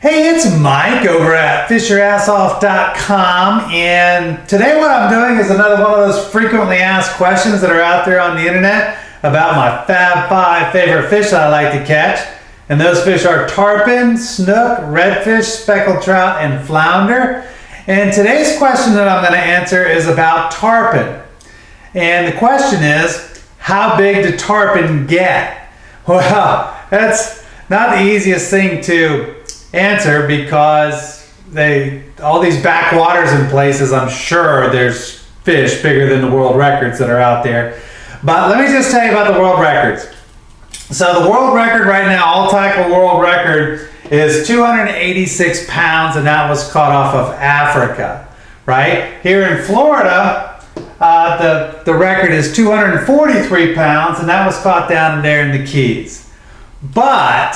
Hey, it's Mike over at fishyourassoff.com, and today what I'm doing is another one of those frequently asked questions that are out there on the internet about my Fab 5 favorite fish that I like to catch. And those fish are tarpon, snook, redfish, speckled trout, and flounder. And today's question that I'm going to answer is about tarpon. And the question is, how big do tarpon get? Well, that's not the easiest thing to answer because all these backwaters in places, I'm sure there's fish bigger than the world records that are out there. But let me just tell you about the world records. So the world record right now, all tackle world record, is 286 pounds, and that was caught off of Africa, right? Here in Florida, the record is 243 pounds, and that was caught down there in the Keys. But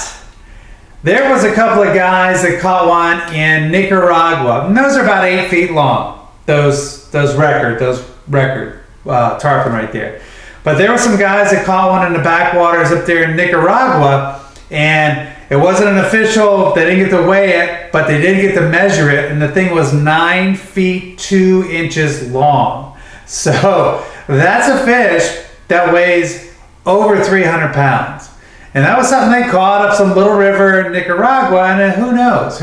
there was a couple of guys that caught one in Nicaragua, and those are about 8 feet long. Those record tarpon right there. But there were some guys that caught one in the backwaters up there in Nicaragua, and it wasn't an official. They didn't get to weigh it, but they did get to measure it, and the thing was 9 feet 2 inches long. So that's a fish that weighs over 300 pounds. And that was something they caught up some little river in Nicaragua, and who knows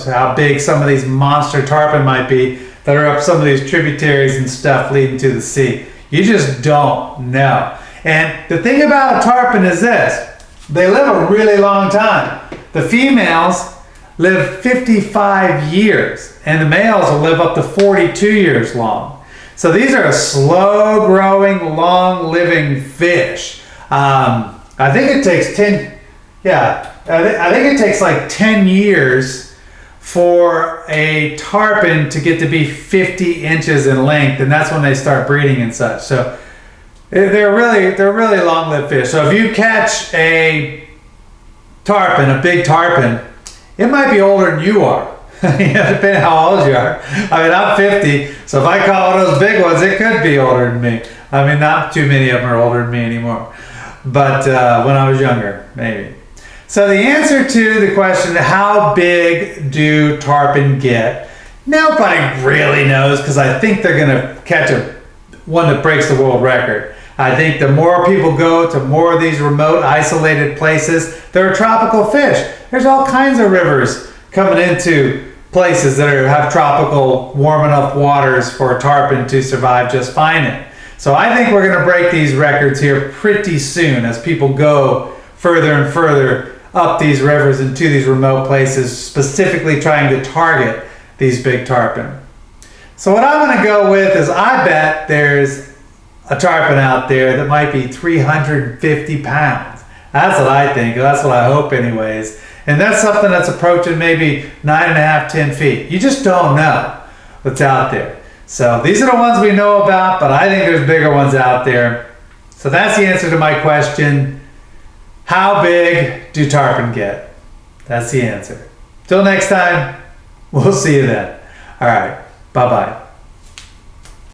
how big some of these monster tarpon might be that are up some of these tributaries and stuff leading to the sea. You just don't know. And the thing about a tarpon is this: they live a really long time. The females live 55 years, and the males will live up to 42 years long. So these are a slow-growing, long-living fish. I think it takes 10 like 10 years for a tarpon to get to be 50 inches in length, and that's when they start breeding and such. So they're really long-lived fish. So if you catch a tarpon, a big tarpon, it might be older than you are. Depending on how old you are. I mean, I'm 50, so if I caught one of those big ones, it could be older than me. I mean, not too many of them are older than me anymore. But when I was younger, maybe. So the answer to the question, how big do tarpon get? Nobody really knows, because I think they're going to catch one that breaks the world record. I think the more people go to more of these remote, isolated places, there are tropical fish. There's all kinds of rivers coming into places that have tropical, warm enough waters for a tarpon to survive just fine. So I think we're going to break these records here pretty soon as people go further and further up these rivers and to these remote places, specifically trying to target these big tarpon. So what I'm going to go with is, I bet there's a tarpon out there that might be 350 pounds. That's what I think. That's what I hope anyways. And that's something that's approaching maybe 9.5, 10 feet. You just don't know what's out there. So these are the ones we know about, but I think there's bigger ones out there. So that's the answer to my question. How big do tarpon get? That's the answer. Till next time, we'll see you then. All right, bye-bye.